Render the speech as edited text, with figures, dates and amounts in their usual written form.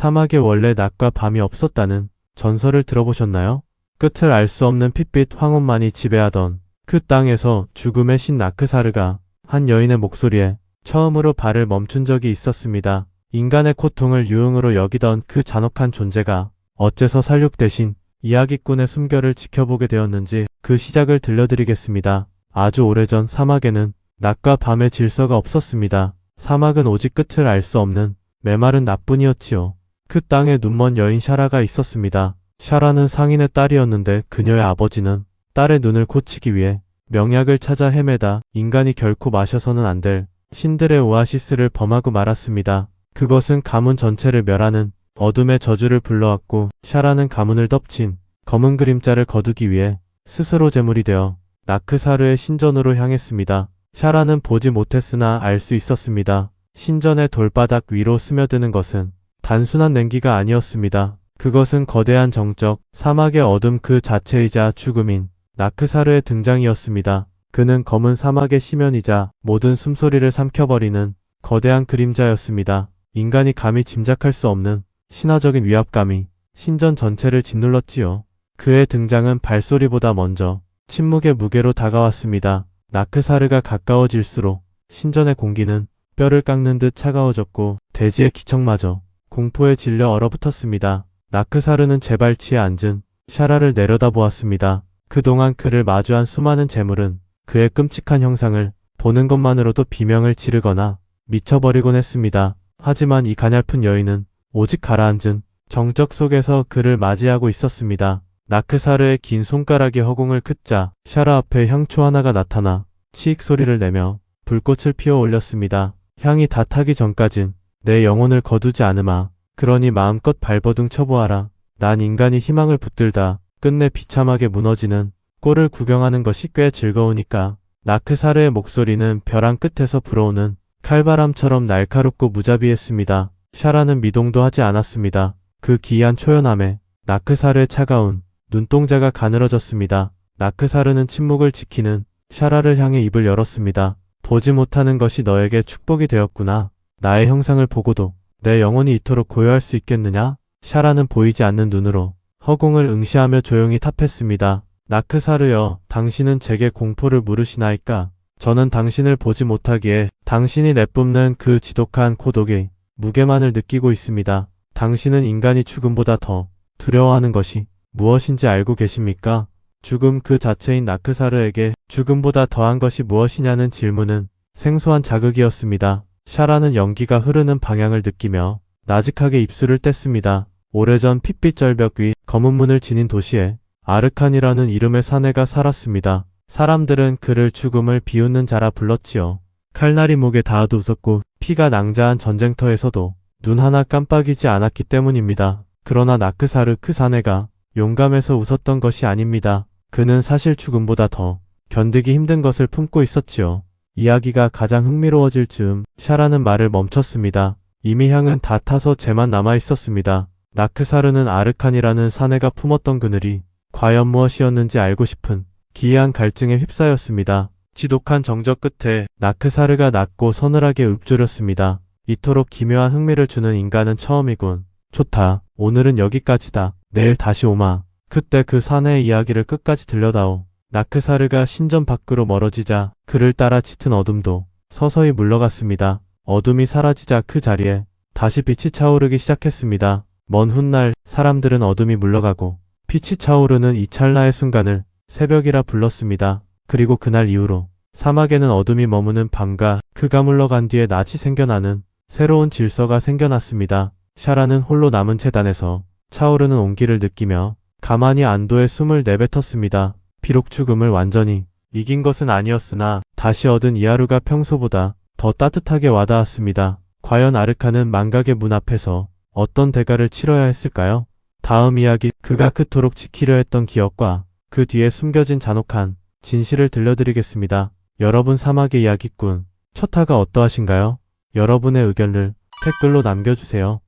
사막에 원래 낮과 밤이 없었다는 전설을 들어보셨나요? 끝을 알 수 없는 핏빛 황혼만이 지배하던 그 땅에서 죽음의 신 나크사르가 한 여인의 목소리에 처음으로 발을 멈춘 적이 있었습니다. 인간의 고통을 유흥으로 여기던 그 잔혹한 존재가 어째서 살육 대신 이야기꾼의 숨결을 지켜보게 되었는지 그 시작을 들려드리겠습니다. 아주 오래전 사막에는 낮과 밤의 질서가 없었습니다. 사막은 오직 끝을 알 수 없는 메마른 낮뿐이었지요. 그 땅에 눈먼 여인 샤라가 있었습니다. 샤라는 상인의 딸이었는데 그녀의 아버지는 딸의 눈을 고치기 위해 명약을 찾아 헤매다 인간이 결코 마셔서는 안 될 신들의 오아시스를 범하고 말았습니다. 그것은 가문 전체를 멸하는 어둠의 저주를 불러왔고 샤라는 가문을 덮친 검은 그림자를 거두기 위해 스스로 제물이 되어 나크사르의 신전으로 향했습니다. 샤라는 보지 못했으나 알 수 있었습니다. 신전의 돌바닥 위로 스며드는 것은 단순한 냉기가 아니었습니다. 그것은 거대한 정적, 사막의 어둠 그 자체이자 죽음인 나크사르의 등장이었습니다. 그는 검은 사막의 시면이자 모든 숨소리를 삼켜버리는 거대한 그림자였습니다. 인간이 감히 짐작할 수 없는 신화적인 위압감이 신전 전체를 짓눌렀지요. 그의 등장은 발소리보다 먼저 침묵의 무게로 다가왔습니다. 나크사르가 가까워질수록 신전의 공기는 뼈를 깎는 듯 차가워졌고 대지의 기척마저 공포에 질려 얼어붙었습니다. 나크사르는 제발치에 앉은 샤라를 내려다보았습니다. 그동안 그를 마주한 수많은 재물은 그의 끔찍한 형상을 보는 것만으로도 비명을 지르거나 미쳐버리곤 했습니다. 하지만 이 가냘픈 여인은 오직 가라앉은 정적 속에서 그를 맞이하고 있었습니다. 나크사르의 긴 손가락이 허공을 긋자 샤라 앞에 향초 하나가 나타나 치익 소리를 내며 불꽃을 피워 올렸습니다. 향이 다 타기 전까진 내 영혼을 거두지 않으마. 그러니 마음껏 발버둥 쳐보아라. 난 인간이 희망을 붙들다 끝내 비참하게 무너지는 꼴을 구경하는 것이 꽤 즐거우니까. 나크사르의 목소리는 벼랑 끝에서 불어오는 칼바람처럼 날카롭고 무자비했습니다. 샤라는 미동도 하지 않았습니다. 그 기이한 초연함에 나크사르의 차가운 눈동자가 가늘어졌습니다. 나크사르는 침묵을 지키는 샤라를 향해 입을 열었습니다. 보지 못하는 것이 너에게 축복이 되었구나. 나의 형상을 보고도 내 영혼이 이토록 고요할 수 있겠느냐? 샤라는 보이지 않는 눈으로 허공을 응시하며 조용히 탑했습니다. 나크사르여, 당신은 제게 공포를 물으시나이까? 저는 당신을 보지 못하기에 당신이 내뿜는 그 지독한 고독의 무게만을 느끼고 있습니다. 당신은 인간이 죽음보다 더 두려워하는 것이 무엇인지 알고 계십니까? 죽음 그 자체인 나크사르에게 죽음보다 더한 것이 무엇이냐는 질문은 생소한 자극이었습니다. 샤라는 연기가 흐르는 방향을 느끼며 나직하게 입술을 뗐습니다. 오래전 핏빛 절벽 위 검은 문을 지닌 도시에 아르칸이라는 이름의 사내가 살았습니다. 사람들은 그를 죽음을 비웃는 자라 불렀지요. 칼날이 목에 닿아도 웃었고 피가 낭자한 전쟁터에서도 눈 하나 깜빡이지 않았기 때문입니다. 그러나 나크사르 그 사내가 용감해서 웃었던 것이 아닙니다. 그는 사실 죽음보다 더 견디기 힘든 것을 품고 있었지요. 이야기가 가장 흥미로워질 즈음 샤라는 말을 멈췄습니다. 이미 향은 다 타서 재만 남아 있었습니다. 나크사르는 아르칸이라는 사내가 품었던 그늘이 과연 무엇이었는지 알고 싶은 기이한 갈증에 휩싸였습니다. 지독한 정적 끝에 나크사르가 낮고 서늘하게 읊조렸습니다. 이토록 기묘한 흥미를 주는 인간은 처음이군. 좋다. 오늘은 여기까지다. 내일 다시 오마. 그때 그 사내의 이야기를 끝까지 들려다오. 나크사르가 신전 밖으로 멀어지자 그를 따라 짙은 어둠도 서서히 물러갔습니다. 어둠이 사라지자 그 자리에 다시 빛이 차오르기 시작했습니다. 먼 훗날 사람들은 어둠이 물러가고 빛이 차오르는 이 찰나의 순간을 새벽이라 불렀습니다. 그리고 그날 이후로 사막에는 어둠이 머무는 밤과 그가 물러간 뒤에 낮이 생겨나는 새로운 질서가 생겨났습니다. 샤라는 홀로 남은 재단에서 차오르는 온기를 느끼며 가만히 안도의 숨을 내뱉었습니다. 비록 죽음을 완전히 이긴 것은 아니었으나 다시 얻은 이 하루가 평소보다 더 따뜻하게 와닿았습니다. 과연 아르칸은 망각의 문 앞에서 어떤 대가를 치러야 했을까요? 다음 이야기, 그가 그토록 지키려 했던 기억과 그 뒤에 숨겨진 잔혹한 진실을 들려드리겠습니다. 여러분 사막의 이야기꾼, 초타가 어떠하신가요? 여러분의 의견을 댓글로 남겨주세요.